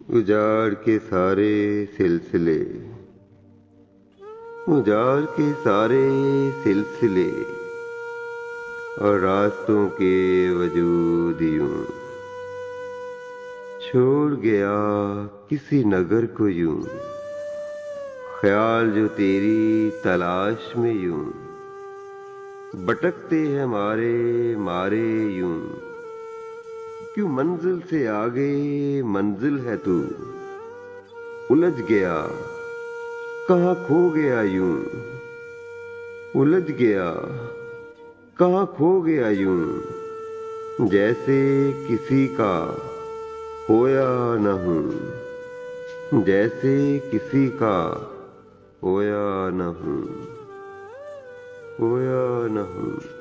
उजाड़ के सारे सिलसिले, उजाड़ के सारे सिलसिले और रास्तों के वजूद यूं छोड़ गया किसी नगर को यूं, ख्याल जो तेरी तलाश में यूं भटकते हैं मारे मारे यूं। क्यों मंजिल से आगे मंजिल है तू, उलझ गया कहाँ खो गया यूं, उलझ गया कहाँ खो गया यूं। जैसे किसी का होया न हूं, जैसे किसी का होया न हूं, होया न हूं।